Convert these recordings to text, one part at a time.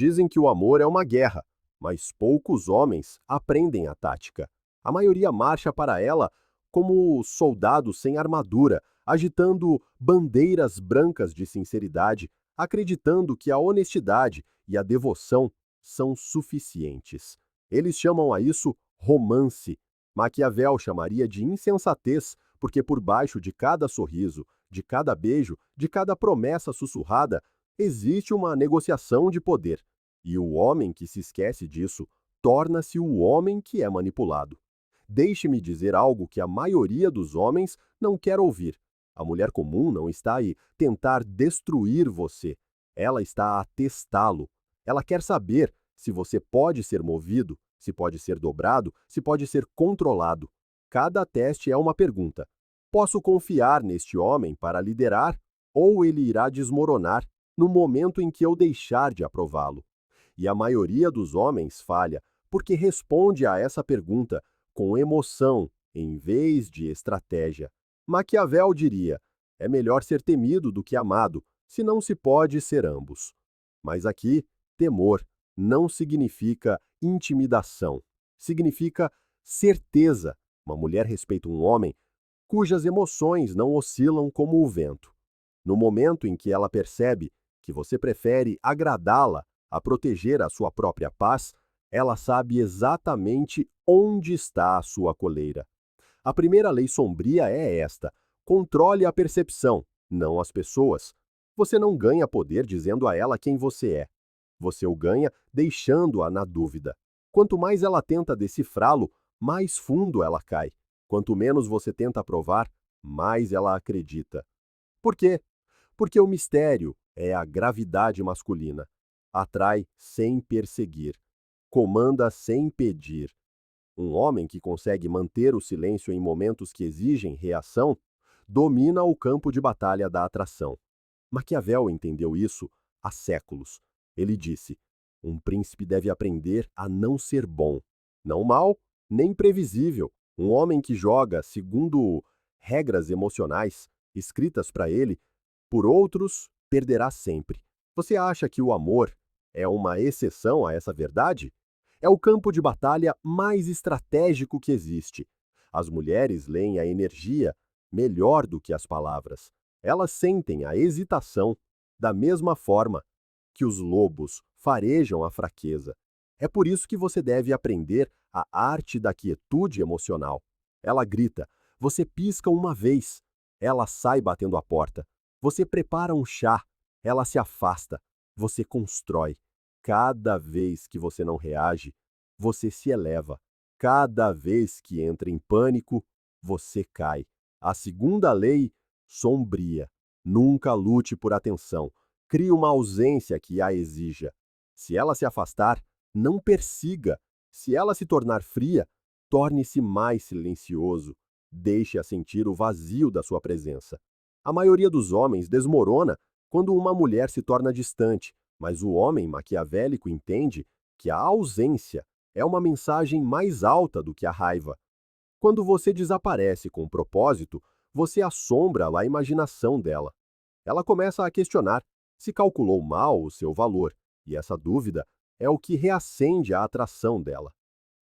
Dizem que o amor é uma guerra, mas poucos homens aprendem a tática. A maioria marcha para ela como soldados sem armadura, agitando bandeiras brancas de sinceridade, acreditando que a honestidade e a devoção são suficientes. Eles chamam a isso romance. Maquiavel chamaria de insensatez, porque por baixo de cada sorriso, de cada beijo, de cada promessa sussurrada, existe uma negociação de poder. E o homem que se esquece disso torna-se o homem que é manipulado. Deixe-me dizer algo que a maioria dos homens não quer ouvir. A mulher comum não está aí tentar destruir você. Ela está a testá-lo. Ela quer saber se você pode ser movido, se pode ser dobrado, se pode ser controlado. Cada teste é uma pergunta. Posso confiar neste homem para liderar ou ele irá desmoronar no momento em que eu deixar de aprová-lo? E a maioria dos homens falha porque responde a essa pergunta com emoção em vez de estratégia. Maquiavel diria: é melhor ser temido do que amado, se não se pode ser ambos. Mas aqui, temor não significa intimidação, significa certeza. Uma mulher respeita um homem cujas emoções não oscilam como o vento. No momento em que ela percebe que você prefere agradá-la a proteger a sua própria paz, ela sabe exatamente onde está a sua coleira. A primeira lei sombria é esta: controle a percepção, não as pessoas. Você não ganha poder dizendo a ela quem você é. Você o ganha deixando-a na dúvida. Quanto mais ela tenta decifrá-lo, mais fundo ela cai. Quanto menos você tenta provar, mais ela acredita. Por quê? Porque o mistério é a gravidade masculina. Atrai sem perseguir. Comanda sem pedir. Um homem que consegue manter o silêncio em momentos que exigem reação, domina o campo de batalha da atração. Maquiavel entendeu isso há séculos. Ele disse: um príncipe deve aprender a não ser bom, não mau, nem previsível. Um homem que joga segundo regras emocionais escritas para ele por outros perderá sempre. Você acha que o amor é uma exceção a essa verdade? É o campo de batalha mais estratégico que existe. As mulheres leem a energia melhor do que as palavras. Elas sentem a hesitação da mesma forma que os lobos farejam a fraqueza. É por isso que você deve aprender a arte da quietude emocional. Ela grita, você pisca uma vez, ela sai batendo a porta. Você prepara um chá, ela se afasta. Você constrói. Cada vez que você não reage, você se eleva. Cada vez que entra em pânico, você cai. A segunda lei, sombria. Nunca lute por atenção. Crie uma ausência que a exija. Se ela se afastar, não persiga. Se ela se tornar fria, torne-se mais silencioso. Deixe-a sentir o vazio da sua presença. A maioria dos homens desmorona quando uma mulher se torna distante, mas o homem maquiavélico entende que a ausência é uma mensagem mais alta do que a raiva. Quando você desaparece com propósito, você assombra a imaginação dela. Ela começa a questionar se calculou mal o seu valor, e essa dúvida é o que reacende a atração dela.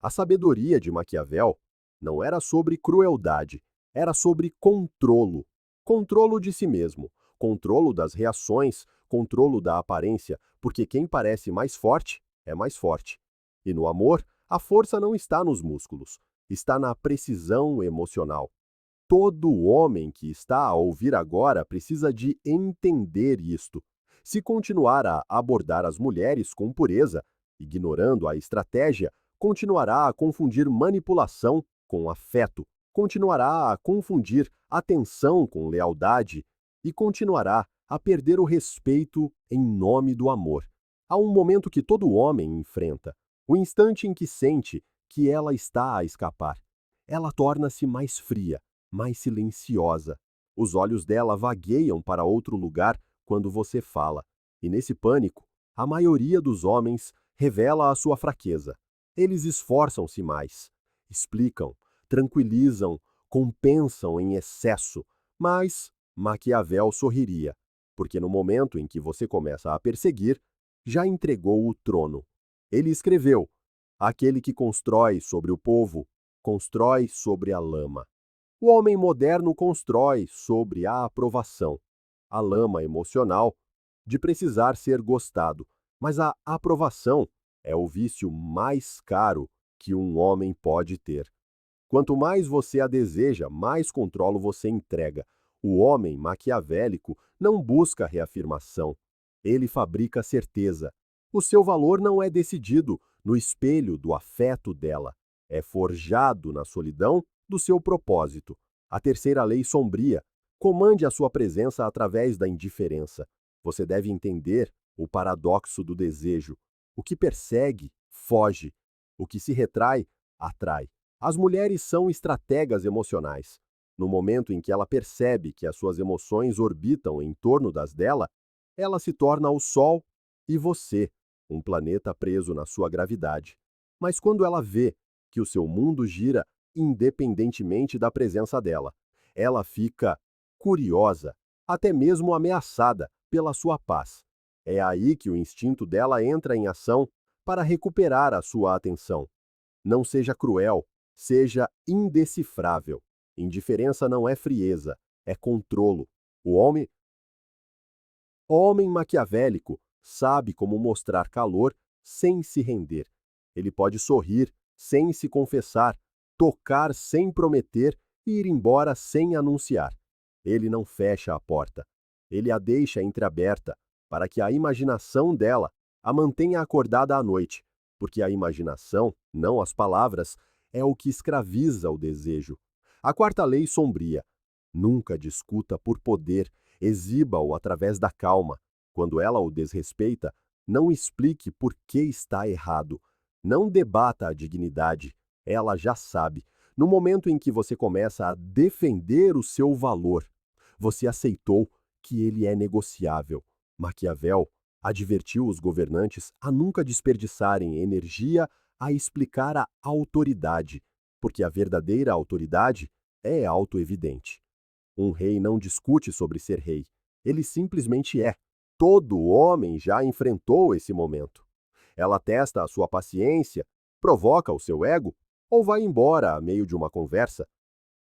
A sabedoria de Maquiavel não era sobre crueldade, era sobre controlo. Controlo de si mesmo, controlo das reações, controlo da aparência, porque quem parece mais forte é mais forte. E no amor, a força não está nos músculos, está na precisão emocional. Todo homem que está a ouvir agora precisa de entender isto. Se continuar a abordar as mulheres com pureza, ignorando a estratégia, continuará a confundir manipulação com afeto, continuará a confundir atenção com lealdade e continuará a perder o respeito em nome do amor. Há um momento que todo homem enfrenta, o instante em que sente que ela está a escapar. Ela torna-se mais fria, mais silenciosa. Os olhos dela vagueiam para outro lugar quando você fala. E nesse pânico, a maioria dos homens revela a sua fraqueza. Eles esforçam-se mais, explicam, tranquilizam, compensam em excesso, mas Maquiavel sorriria, porque no momento em que você começa a perseguir, já entregou o trono. Ele escreveu: aquele que constrói sobre o povo, constrói sobre a lama. O homem moderno constrói sobre a aprovação, a lama emocional de precisar ser gostado, mas a aprovação é o vício mais caro que um homem pode ter. Quanto mais você a deseja, mais controle você entrega. O homem maquiavélico não busca reafirmação. Ele fabrica certeza. O seu valor não é decidido no espelho do afeto dela. É forjado na solidão do seu propósito. A terceira lei sombria. Comande a sua presença através da indiferença. Você deve entender o paradoxo do desejo. O que persegue, foge. O que se retrai, atrai. As mulheres são estrategas emocionais. No momento em que ela percebe que as suas emoções orbitam em torno das dela, ela se torna o Sol e você, um planeta preso na sua gravidade. Mas quando ela vê que o seu mundo gira independentemente da presença dela, ela fica curiosa, até mesmo ameaçada pela sua paz. É aí que o instinto dela entra em ação para recuperar a sua atenção. Não seja cruel, seja indecifrável. Indiferença não é frieza, é controlo. O homem maquiavélico sabe como mostrar calor sem se render. Ele pode sorrir sem se confessar, tocar sem prometer e ir embora sem anunciar. Ele não fecha a porta. Ele a deixa entreaberta para que a imaginação dela a mantenha acordada à noite, porque a imaginação, não as palavras, é o que escraviza o desejo. A quarta lei sombria. Nunca discuta por poder, exiba-o através da calma. Quando ela o desrespeita, não explique por que está errado. Não debata a dignidade. Ela já sabe. No momento em que você começa a defender o seu valor, você aceitou que ele é negociável. Maquiavel advertiu os governantes a nunca desperdiçarem energia a explicar a autoridade, porque a verdadeira autoridade é autoevidente. Um rei não discute sobre ser rei, ele simplesmente é. Todo homem já enfrentou esse momento. Ela testa a sua paciência, provoca o seu ego ou vai embora a meio de uma conversa.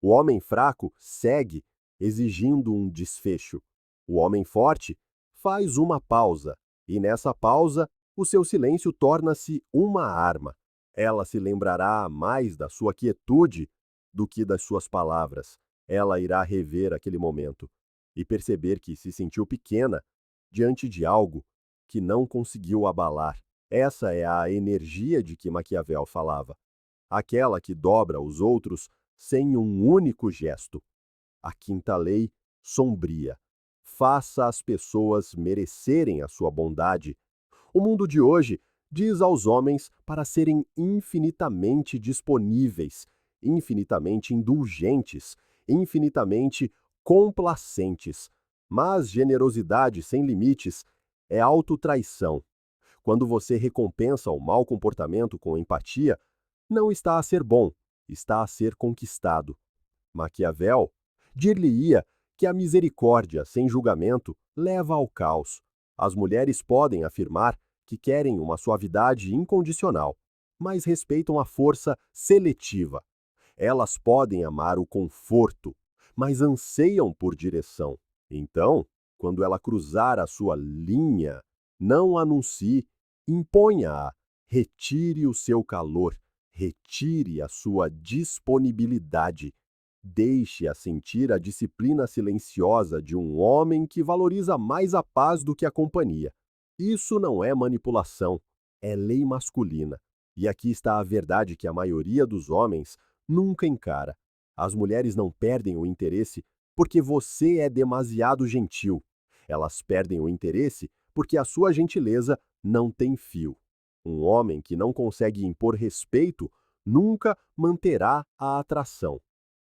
O homem fraco segue, exigindo um desfecho. O homem forte faz uma pausa, e nessa pausa, o seu silêncio torna-se uma arma. Ela se lembrará mais da sua quietude do que das suas palavras. Ela irá rever aquele momento e perceber que se sentiu pequena diante de algo que não conseguiu abalar. Essa é a energia de que Maquiavel falava. Aquela que dobra os outros sem um único gesto. A quinta lei, sombria. Faça as pessoas merecerem a sua bondade. O mundo de hoje diz aos homens para serem infinitamente disponíveis, infinitamente indulgentes, infinitamente complacentes. Mas generosidade sem limites é autotraição. Quando você recompensa o mau comportamento com empatia, não está a ser bom, está a ser conquistado. Maquiavel dir-lhe-ia que a misericórdia sem julgamento leva ao caos. As mulheres podem afirmar que querem uma suavidade incondicional, mas respeitam a força seletiva. Elas podem amar o conforto, mas anseiam por direção. Então, quando ela cruzar a sua linha, não anuncie, imponha-a, retire o seu calor, retire a sua disponibilidade. Deixe-a sentir a disciplina silenciosa de um homem que valoriza mais a paz do que a companhia. Isso não é manipulação, é lei masculina. E aqui está a verdade que a maioria dos homens nunca encara. As mulheres não perdem o interesse porque você é demasiado gentil. Elas perdem o interesse porque a sua gentileza não tem fio. Um homem que não consegue impor respeito nunca manterá a atração.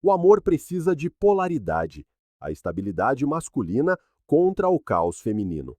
O amor precisa de polaridade, a estabilidade masculina contra o caos feminino.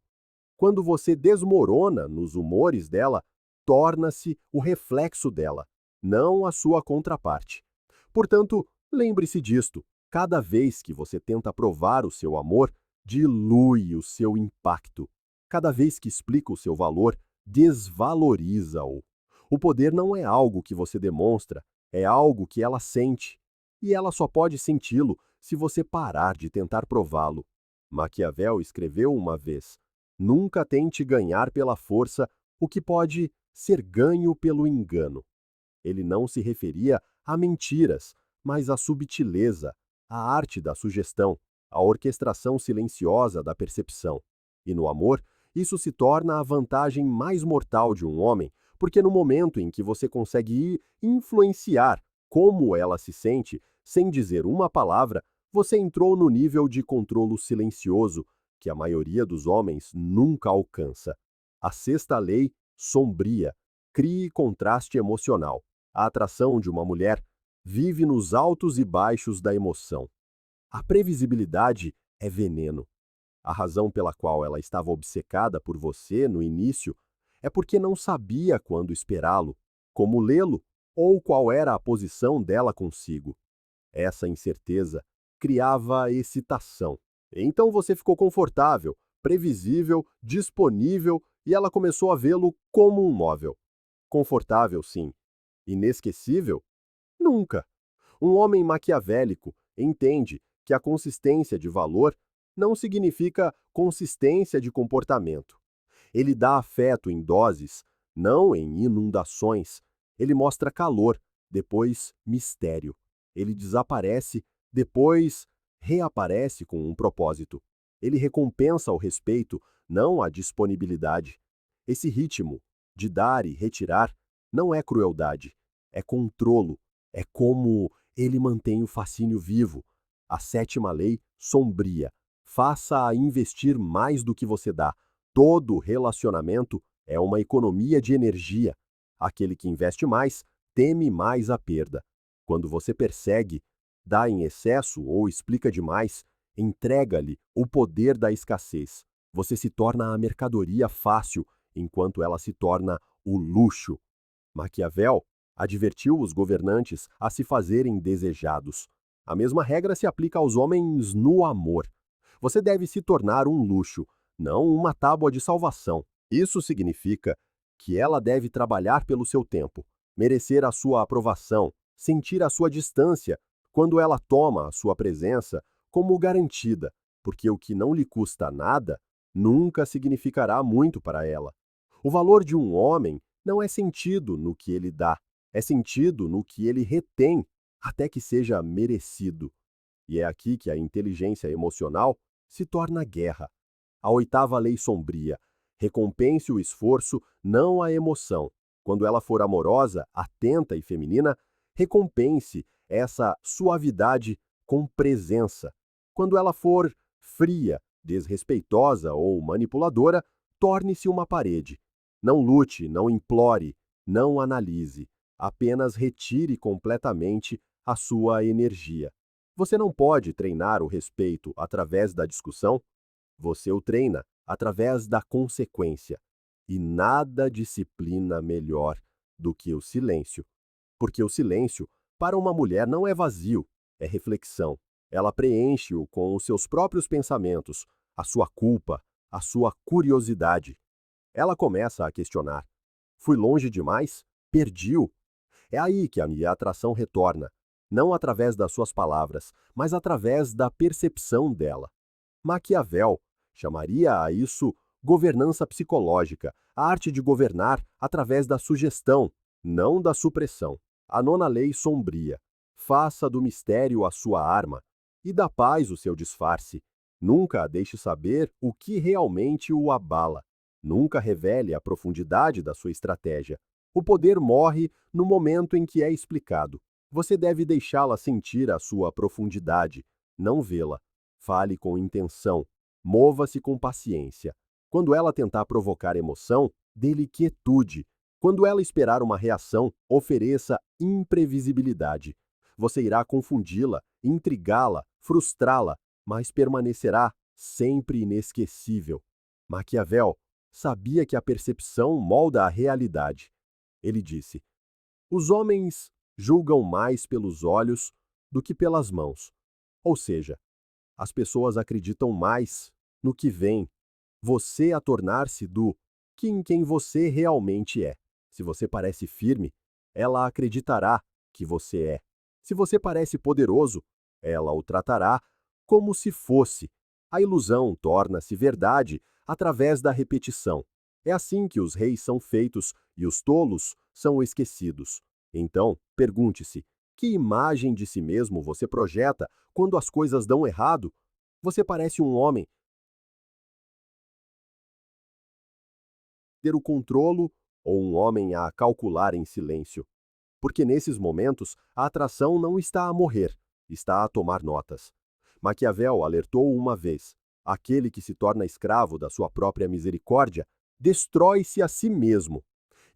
Quando você desmorona nos humores dela, torna-se o reflexo dela, não a sua contraparte. Portanto, lembre-se disto: cada vez que você tenta provar o seu amor, dilui o seu impacto. Cada vez que explica o seu valor, desvaloriza-o. O poder não é algo que você demonstra, é algo que ela sente. E ela só pode senti-lo se você parar de tentar prová-lo. Maquiavel escreveu uma vez: nunca tente ganhar pela força o que pode ser ganho pelo engano. Ele não se referia a mentiras, mas à subtileza, à arte da sugestão, à orquestração silenciosa da percepção. E no amor, isso se torna a vantagem mais mortal de um homem, porque no momento em que você consegue influenciar como ela se sente, sem dizer uma palavra, você entrou no nível de controlo silencioso que a maioria dos homens nunca alcança. A sexta lei, sombria, crie contraste emocional. A atração de uma mulher vive nos altos e baixos da emoção. A previsibilidade é veneno. A razão pela qual ela estava obcecada por você no início é porque não sabia quando esperá-lo, como lê-lo ou qual era a posição dela consigo. Essa incerteza criava excitação. Então você ficou confortável, previsível, disponível e ela começou a vê-lo como um móvel. Confortável, sim. Inesquecível? Nunca. Um homem maquiavélico entende que a consistência de valor não significa consistência de comportamento. Ele dá afeto em doses, não em inundações. Ele mostra calor, depois mistério. Ele desaparece, depois reaparece com um propósito. Ele recompensa o respeito, não a disponibilidade. Esse ritmo de dar e retirar não é crueldade, é controlo, é como ele mantém o fascínio vivo. A sétima lei, sombria, faça-a investir mais do que você dá. Todo relacionamento é uma economia de energia. Aquele que investe mais teme mais a perda. Quando você persegue, dá em excesso ou explica demais, entrega-lhe o poder da escassez. Você se torna a mercadoria fácil, enquanto ela se torna o luxo. Maquiavel advertiu os governantes a se fazerem desejados. A mesma regra se aplica aos homens no amor. Você deve se tornar um luxo, não uma tábua de salvação. Isso significa que ela deve trabalhar pelo seu tempo, merecer a sua aprovação, sentir a sua distância, quando ela toma a sua presença como garantida, porque o que não lhe custa nada nunca significará muito para ela. O valor de um homem não é sentido no que ele dá, é sentido no que ele retém, até que seja merecido. E é aqui que a inteligência emocional se torna guerra. A oitava lei sombria: recompense o esforço, não a emoção. Quando ela for amorosa, atenta e feminina, recompense essa suavidade com presença. Quando ela for fria, desrespeitosa ou manipuladora, torne-se uma parede. Não lute, não implore, não analise. Apenas retire completamente a sua energia. Você não pode treinar o respeito através da discussão. Você o treina através da consequência. E nada disciplina melhor do que o silêncio. Porque o silêncio, para uma mulher, não é vazio, é reflexão. Ela preenche-o com os seus próprios pensamentos, a sua culpa, a sua curiosidade. Ela começa a questionar: fui longe demais? Perdi-o? É aí que a minha atração retorna, não através das suas palavras, mas através da percepção dela. Maquiavel chamaria a isso governança psicológica, a arte de governar através da sugestão, não da supressão. A nona lei sombria: faça do mistério a sua arma e da paz o seu disfarce. Nunca a deixe saber o que realmente o abala. Nunca revele a profundidade da sua estratégia. O poder morre no momento em que é explicado. Você deve deixá-la sentir a sua profundidade, não vê-la. Fale com intenção. Mova-se com paciência. Quando ela tentar provocar emoção, dê-lhe quietude. Quando ela esperar uma reação, ofereça imprevisibilidade. Você irá confundi-la, intrigá-la, frustrá-la, mas permanecerá sempre inesquecível. Maquiavel sabia que a percepção molda a realidade. Ele disse: os homens julgam mais pelos olhos do que pelas mãos. Ou seja, as pessoas acreditam mais no que veem você a tornar-se do que em quem você realmente é. Se você parece firme, ela acreditará que você é. Se você parece poderoso, ela o tratará como se fosse. A ilusão torna-se verdade através da repetição. É assim que os reis são feitos e os tolos são esquecidos. Então, pergunte-se: que imagem de si mesmo você projeta quando as coisas dão errado? Você parece um homem ter o controlo ou um homem a calcular em silêncio? Porque nesses momentos a atração não está a morrer, está a tomar notas. Maquiavel alertou uma vez: aquele que se torna escravo da sua própria misericórdia destrói-se a si mesmo.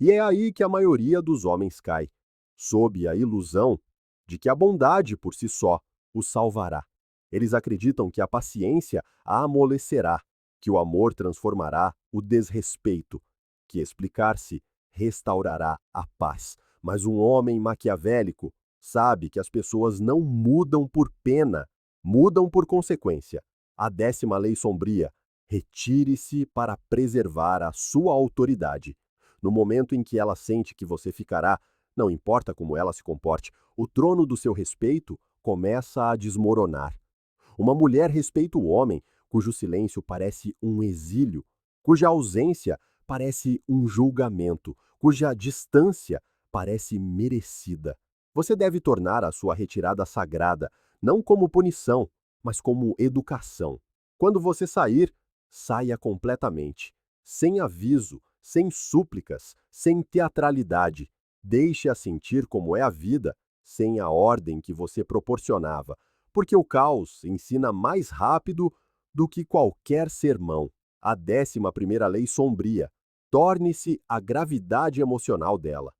E é aí que a maioria dos homens cai, sob a ilusão de que a bondade por si só os salvará. Eles acreditam que a paciência a amolecerá, que o amor transformará o desrespeito, que explicar-se restaurará a paz. Mas um homem maquiavélico sabe que as pessoas não mudam por pena, mudam por consequência. A 10ª lei sombria: retire-se para preservar a sua autoridade. No momento em que ela sente que você ficará, não importa como ela se comporte, o trono do seu respeito começa a desmoronar. Uma mulher respeita o homem cujo silêncio parece um exílio, cuja ausência parece um julgamento, cuja distância parece merecida. Você deve tornar a sua retirada sagrada, não como punição, mas como educação. Quando você sair, saia completamente, sem aviso, sem súplicas, sem teatralidade. Deixe-a sentir como é a vida, sem a ordem que você proporcionava, porque o caos ensina mais rápido do que qualquer sermão. A 11ª lei sombria: torne-se a gravidade emocional dela.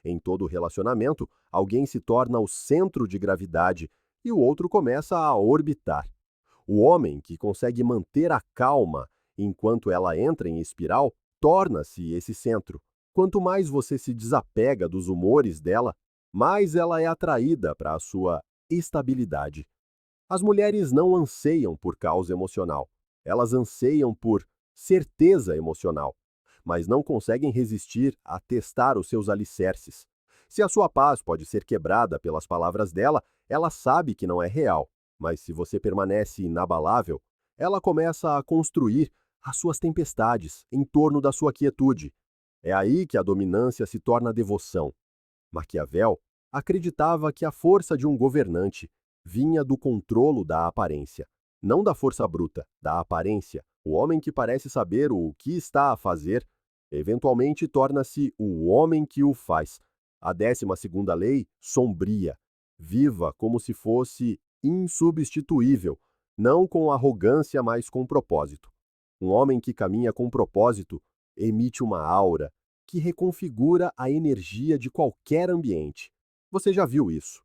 Em todo relacionamento, alguém se torna o centro de gravidade e o outro começa a orbitar. O homem que consegue manter a calma enquanto ela entra em espiral torna-se esse centro. Quanto mais você se desapega dos humores dela, mais ela é atraída para a sua estabilidade. As mulheres não anseiam por causa emocional. Elas anseiam por certeza emocional, mas não conseguem resistir a testar os seus alicerces. Se a sua paz pode ser quebrada pelas palavras dela, ela sabe que não é real, mas se você permanece inabalável, ela começa a construir as suas tempestades em torno da sua quietude. É aí que a dominância se torna devoção. Maquiavel acreditava que a força de um governante vinha do controlo da aparência, não da força bruta, da aparência. O homem que parece saber o que está a fazer, eventualmente torna-se o homem que o faz. A 12ª lei sombria: viva como se fosse insubstituível, não com arrogância, mas com propósito. Um homem que caminha com propósito emite uma aura que reconfigura a energia de qualquer ambiente. Você já viu isso?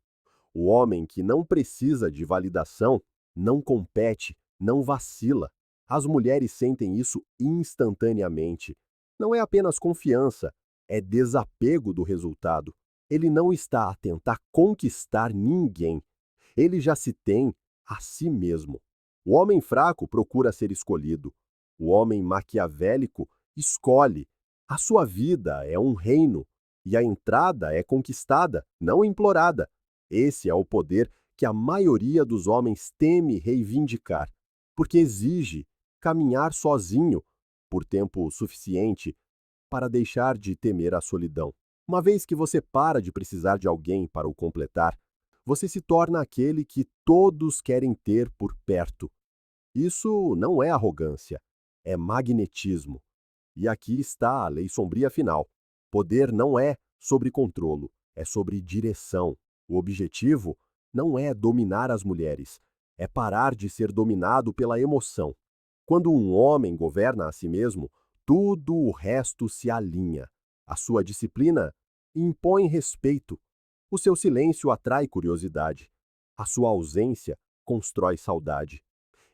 O homem que não precisa de validação não compete, não vacila. As mulheres sentem isso instantaneamente. Não é apenas confiança, é desapego do resultado. Ele não está a tentar conquistar ninguém. Ele já se tem a si mesmo. O homem fraco procura ser escolhido. O homem maquiavélico escolhe. A sua vida é um reino e a entrada é conquistada, não implorada. Esse é o poder que a maioria dos homens teme reivindicar, porque exige caminhar sozinho por tempo suficiente para deixar de temer a solidão. Uma vez que você para de precisar de alguém para o completar, você se torna aquele que todos querem ter por perto. Isso não é arrogância, é magnetismo. E aqui está a lei sombria final. Poder não é sobre controlo, é sobre direção. O objetivo não é dominar as mulheres, é parar de ser dominado pela emoção. Quando um homem governa a si mesmo, tudo o resto se alinha. A sua disciplina impõe respeito. O seu silêncio atrai curiosidade. A sua ausência constrói saudade.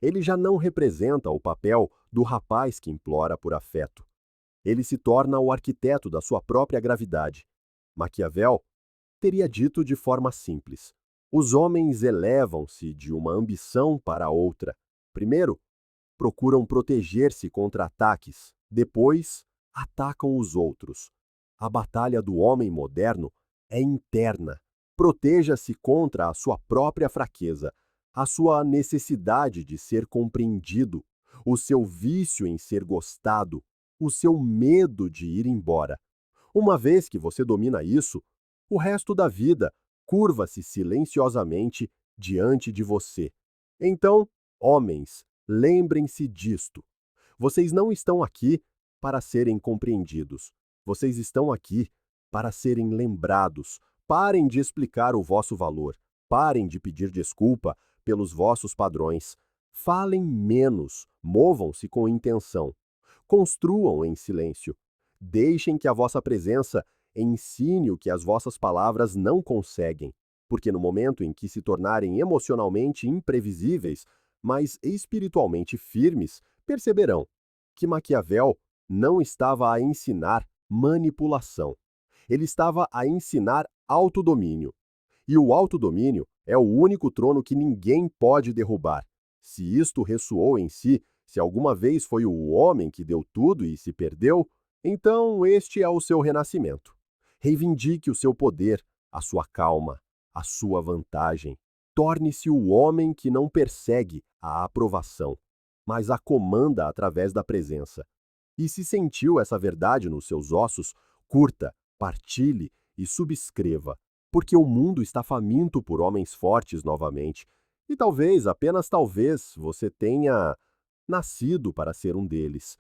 Ele já não representa o papel do rapaz que implora por afeto. Ele se torna o arquiteto da sua própria gravidade. Maquiavel teria dito de forma simples: os homens elevam-se de uma ambição para outra. Primeiro, procuram proteger-se contra ataques, depois atacam os outros. A batalha do homem moderno é interna. Proteja-se contra a sua própria fraqueza, a sua necessidade de ser compreendido, o seu vício em ser gostado, o seu medo de ir embora. Uma vez que você domina isso, o resto da vida curva-se silenciosamente diante de você. Então, homens, lembrem-se disto. Vocês não estão aqui para serem compreendidos. Vocês estão aqui para serem lembrados. Parem de explicar o vosso valor. Parem de pedir desculpa pelos vossos padrões. Falem menos, movam-se com intenção. Construam em silêncio. Deixem que a vossa presença ensine o que as vossas palavras não conseguem, porque no momento em que se tornarem emocionalmente imprevisíveis, mas espiritualmente firmes, perceberão que Maquiavel não estava a ensinar manipulação. Ele estava a ensinar autodomínio. E o autodomínio é o único trono que ninguém pode derrubar. Se isto ressoou em si, se alguma vez foi o homem que deu tudo e se perdeu, então este é o seu renascimento. Reivindique o seu poder, a sua calma, a sua vantagem. Torne-se o homem que não persegue a aprovação, mas a comanda através da presença. E se sentiu essa verdade nos seus ossos, curta, partilhe e subscreva, porque o mundo está faminto por homens fortes novamente, e talvez, apenas talvez, você tenha nascido para ser um deles.